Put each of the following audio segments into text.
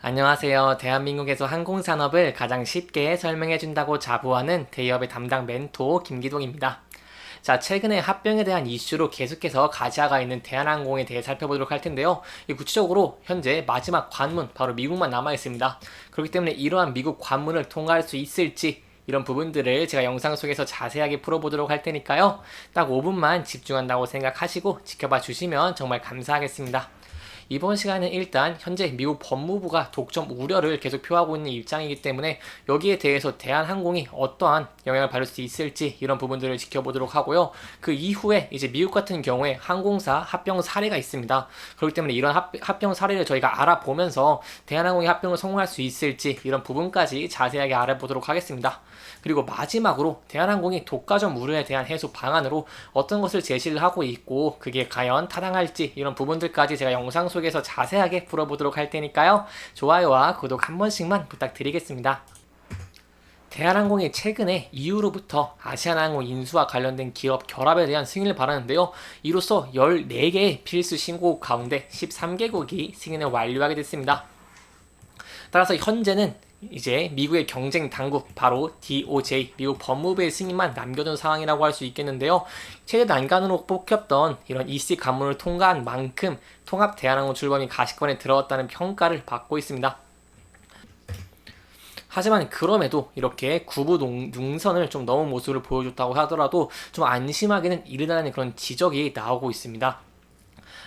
안녕하세요. 대한민국에서 항공산업을 가장 쉽게 설명해준다고 자부하는 대기업의 담당 멘토 김기동입니다. 자, 최근에 합병에 대한 이슈로 계속해서 가시화가 있는 대한항공에 대해 살펴보도록 할 텐데요. 구체적으로 현재 마지막 관문, 바로 미국만 남아있습니다. 그렇기 때문에 이러한 미국 관문을 통과할 수 있을지 이런 부분들을 제가 영상 속에서 자세하게 풀어보도록 할 테니까요. 딱 5분만 집중한다고 생각하시고 지켜봐 주시면 정말 감사하겠습니다. 이번 시간은 일단 현재 미국 법무부가 독점 우려를 계속 표하고 있는 입장이기 때문에 여기에 대해서 대한항공이 어떠한 영향을 받을 수 있을지 이런 부분들을 지켜보도록 하고요. 그 이후에 이제 미국 같은 경우에 항공사 합병 사례가 있습니다. 그렇기 때문에 이런 합병 사례를 저희가 알아보면서 대한항공이 합병을 성공할 수 있을지 이런 부분까지 자세하게 알아보도록 하겠습니다. 그리고 마지막으로 대한항공이 독과점 우려에 대한 해소 방안으로 어떤 것을 제시를 하고 있고 그게 과연 타당할지 이런 부분들까지 제가 영상 속에서 자세하게 풀어보도록 할 테니까요. 좋아요와 구독 한 번씩만 부탁드리겠습니다. 대한항공이 최근에 이후로부터 아시아나항공 인수와 관련된 기업 결합에 대한 승인을 받았는데요. 이로써 14개의 필수 신고국 가운데 13개국이 승인을 완료하게 됐습니다. 따라서 현재는 이제 미국의 경쟁 당국 바로 DOJ 미국 법무부의 승인만 남겨둔 상황이라고 할 수 있겠는데요. 최대 난관으로 뽑혔던 이런 EC 관문을 통과한 만큼 통합 대한항공 출범이 가시권에 들어왔다는 평가를 받고 있습니다. 하지만 그럼에도 이렇게 구부 능선을 좀 넘은 모습을 보여줬다고 하더라도 좀 안심하기는 이르다는 그런 지적이 나오고 있습니다.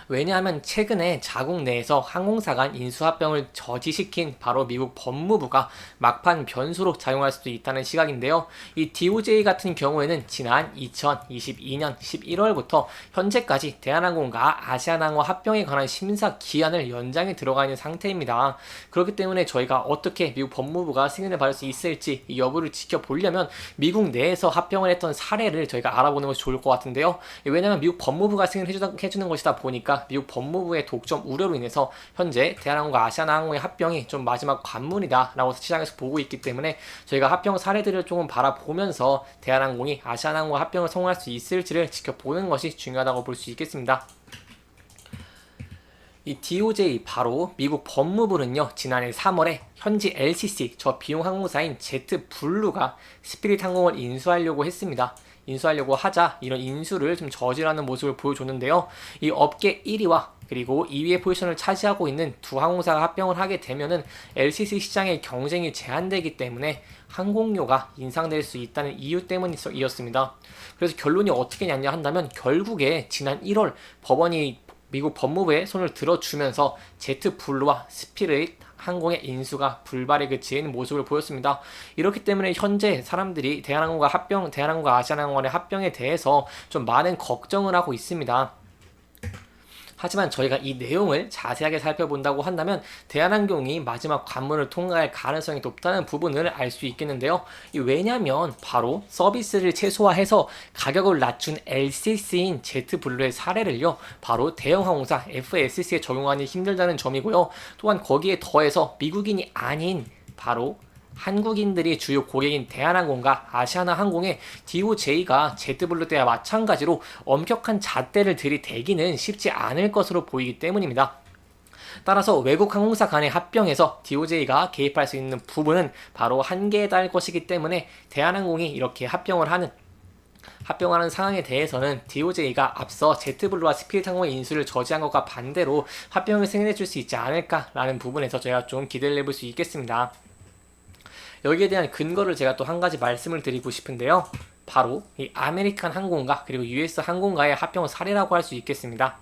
왜냐하면 최근에 자국 내에서 항공사 간 인수합병을 저지시킨 바로 미국 법무부가 막판 변수로 작용할 수도 있다는 시각인데요. 이 DOJ 같은 경우에는 지난 2022년 11월부터 현재까지 대한항공과 아시아나항공 합병에 관한 심사 기한을 연장해 들어가 있는 상태입니다. 그렇기 때문에 저희가 어떻게 미국 법무부가 승인을 받을 수 있을지 이 여부를 지켜보려면 미국 내에서 합병을 했던 사례를 저희가 알아보는 것이 좋을 것 같은데요. 왜냐하면 미국 법무부가 승인을 해주는 것이다 보니까 미국 법무부의 독점 우려로 인해서 현재 대한항공과 아시아나항공의 합병이 좀 마지막 관문이다 라고 시장에서 보고 있기 때문에 저희가 합병 사례들을 조금 바라보면서 대한항공이 아시아나항공과 합병을 성공할 수 있을지를 지켜보는 것이 중요하다고 볼 수 있겠습니다. 이 DOJ 바로 미국 법무부는요, 지난해 3월에 현지 LCC 저 비용 항공사인 제트블루가 스피릿 항공을 인수하려고 했습니다. 인수하려고 하자 이런 인수를 좀 저지하는 모습을 보여줬는데요. 이 업계 1위와 그리고 2위의 포지션을 차지하고 있는 두 항공사가 합병을 하게 되면은 LCC 시장의 경쟁이 제한되기 때문에 항공료가 인상될 수 있다는 이유 때문이었습니다. 그래서 결론이 어떻게 났냐 한다면 결국에 지난 1월 법원이 미국 법무부에 손을 들어주면서 제트블루와 스피릿 항공의 인수가 불발에 그친 모습을 보였습니다. 이렇기 때문에 현재 사람들이 대한항공과 아시아나항공의 합병에 대해서 좀 많은 걱정을 하고 있습니다. 하지만 저희가 이 내용을 자세하게 살펴본다고 한다면 대한항공이 마지막 관문을 통과할 가능성이 높다는 부분을 알 수 있겠는데요. 왜냐하면 바로 서비스를 최소화해서 가격을 낮춘 LCC인 제트블루의 사례를요, 바로 대형 항공사 FSC에 적용하기 힘들다는 점이고요. 또한 거기에 더해서 미국인이 아닌 바로 한국인들이 주요 고객인 대한항공과 아시아나항공의 DOJ가 제트블루 때와 마찬가지로 엄격한 잣대를 들이대기는 쉽지 않을 것으로 보이기 때문입니다. 따라서 외국 항공사 간의 합병에서 DOJ가 개입할 수 있는 부분은 바로 한계에 달할 것이기 때문에 대한항공이 이렇게 합병하는 상황에 대해서는 DOJ가 앞서 제트블루와 스피릿 항공의 인수를 저지한 것과 반대로 합병을 승인해 줄 수 있지 않을까라는 부분에서 저희가 좀 기대를 해볼 수 있겠습니다. 여기에 대한 근거를 제가 또 한 가지 말씀을 드리고 싶은데요. 바로 이 아메리칸 항공과 그리고 US 항공과의 합병 사례라고 할 수 있겠습니다.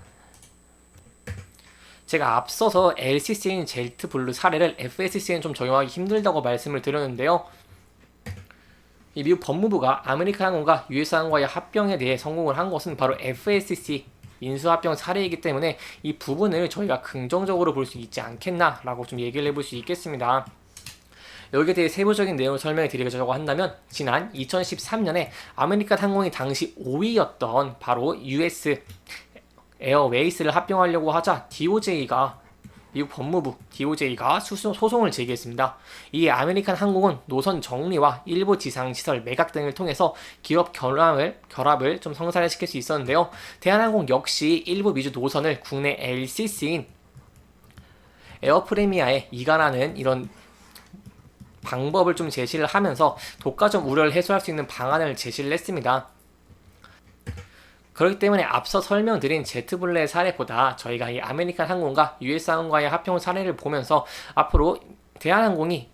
제가 앞서서 LCC인 제트블루 사례를 FSC에는 좀 적용하기 힘들다고 말씀을 드렸는데요. 이 미국 법무부가 아메리칸 항공과 US 항공과의 합병에 대해 성공을 한 것은 바로 FSC 인수합병 사례이기 때문에 이 부분을 저희가 긍정적으로 볼 수 있지 않겠나라고 좀 얘기를 해볼 수 있겠습니다. 여기에 대해 세부적인 내용을 설명해 드리려고 한다면 지난 2013년에 아메리칸 항공이 당시 5위였던 바로 US 에어웨이스를 합병하려고 하자 미국 법무부 DOJ가 소송을 제기했습니다. 이 아메리칸 항공은 노선 정리와 일부 지상시설 매각 등을 통해서 기업 결합을 좀 성사시킬 수 있었는데요. 대한항공 역시 일부 미주 노선을 국내 LCC인 에어프리미아에 이관하는 이런 방법을 좀 제시를 하면서 독과점 우려를 해소할 수 있는 방안을 제시를 했습니다. 그렇기 때문에 앞서 설명드린 제트블루의 사례보다 저희가 이 아메리칸 항공과 US 항공과의 합병 사례를 보면서 앞으로 대한항공이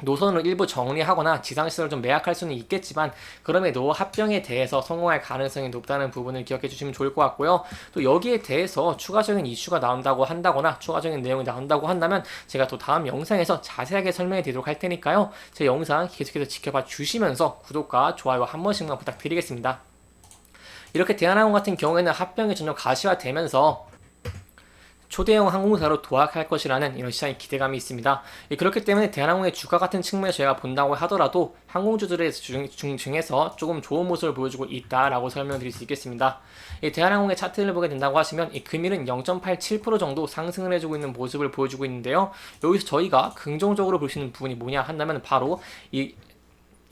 노선을 일부 정리하거나 지상시설을 좀 매각할 수는 있겠지만 그럼에도 합병에 대해서 성공할 가능성이 높다는 부분을 기억해 주시면 좋을 것 같고요. 또 여기에 대해서 추가적인 이슈가 나온다고 한다거나 추가적인 내용이 나온다고 한다면 제가 또 다음 영상에서 자세하게 설명해 드리도록 할 테니까요. 제 영상 계속해서 지켜봐 주시면서 구독과 좋아요 한 번씩만 부탁드리겠습니다. 이렇게 대한항공 같은 경우에는 합병이 점점 가시화되면서 초대형 항공사로 도약할 것이라는 이런 시장의 기대감이 있습니다. 그렇기 때문에 대한항공의 주가 같은 측면에서 저희가 본다고 하더라도 항공주들의 중에서 조금 좋은 모습을 보여주고 있다라고 설명드릴 수 있겠습니다. 대한항공의 차트를 보게 된다고 하시면 금일은 0.87% 정도 상승을 해주고 있는 모습을 보여주고 있는데요. 여기서 저희가 긍정적으로 볼 수 있는 부분이 뭐냐 한다면 바로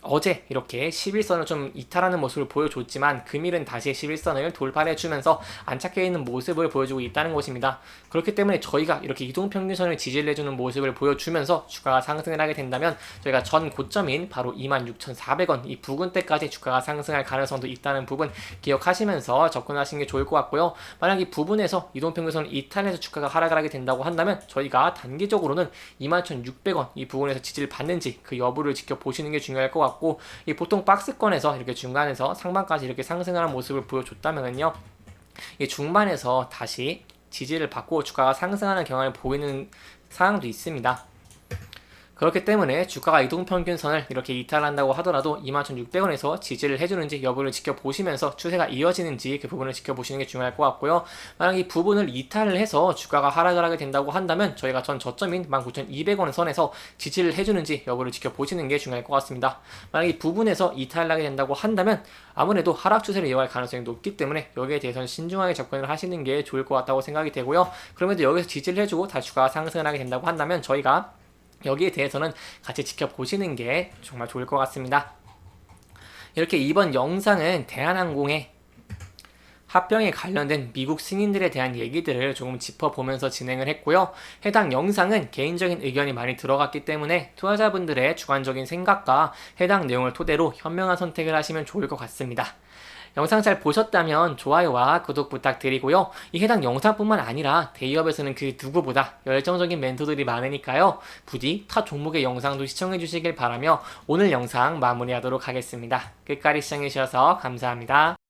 어제 이렇게 11선을 좀 이탈하는 모습을 보여줬지만 금일은 다시 11선을 돌파해주면서 안착해 있는 모습을 보여주고 있다는 것입니다. 그렇기 때문에 저희가 이렇게 이동평균선을 지지를 해주는 모습을 보여주면서 주가가 상승을 하게 된다면 저희가 전 고점인 바로 26,400원 이 부근대까지 주가가 상승할 가능성도 있다는 부분 기억하시면서 접근하시는 게 좋을 것 같고요. 만약 이 부분에서 이동평균선을 이탈해서 주가가 하락을 하게 된다고 한다면 저희가 단기적으로는 21,600원 이 부분에서 지지를 받는지 그 여부를 지켜보시는 게 중요할 것 같고 이 보통 박스권에서 이렇게 중간에서 상반까지 이렇게 상승하는 모습을 보여줬다면요, 이 중반에서 다시 지지를 받고 주가가 상승하는 경향을 보이는 상황도 있습니다. 그렇기 때문에 주가가 이동평균선을 이렇게 이탈한다고 하더라도 21,600원에서 지지를 해주는지 여부를 지켜보시면서 추세가 이어지는지 그 부분을 지켜보시는 게 중요할 것 같고요. 만약 이 부분을 이탈을 해서 주가가 하락을 하게 된다고 한다면 저희가 전 저점인 19,200원 선에서 지지를 해주는지 여부를 지켜보시는 게 중요할 것 같습니다. 만약 이 부분에서 이탈을 하게 된다고 한다면 아무래도 하락 추세를 이어갈 가능성이 높기 때문에 여기에 대해서는 신중하게 접근을 하시는 게 좋을 것 같다고 생각이 되고요. 그럼에도 여기서 지지를 해주고 다시 주가가 상승을 하게 된다고 한다면 저희가 여기에 대해서는 같이 지켜보시는 게 정말 좋을 것 같습니다. 이렇게 이번 영상은 대한항공의 합병에 관련된 미국 승인들에 대한 얘기들을 조금 짚어보면서 진행을 했고요. 해당 영상은 개인적인 의견이 많이 들어갔기 때문에 투자자분들의 주관적인 생각과 해당 내용을 토대로 현명한 선택을 하시면 좋을 것 같습니다. 영상 잘 보셨다면 좋아요와 구독 부탁드리고요. 이 해당 영상뿐만 아니라 대기업에서는 그 누구보다 열정적인 멘토들이 많으니까요. 부디 타 종목의 영상도 시청해 주시길 바라며 오늘 영상 마무리하도록 하겠습니다. 끝까지 시청해 주셔서 감사합니다.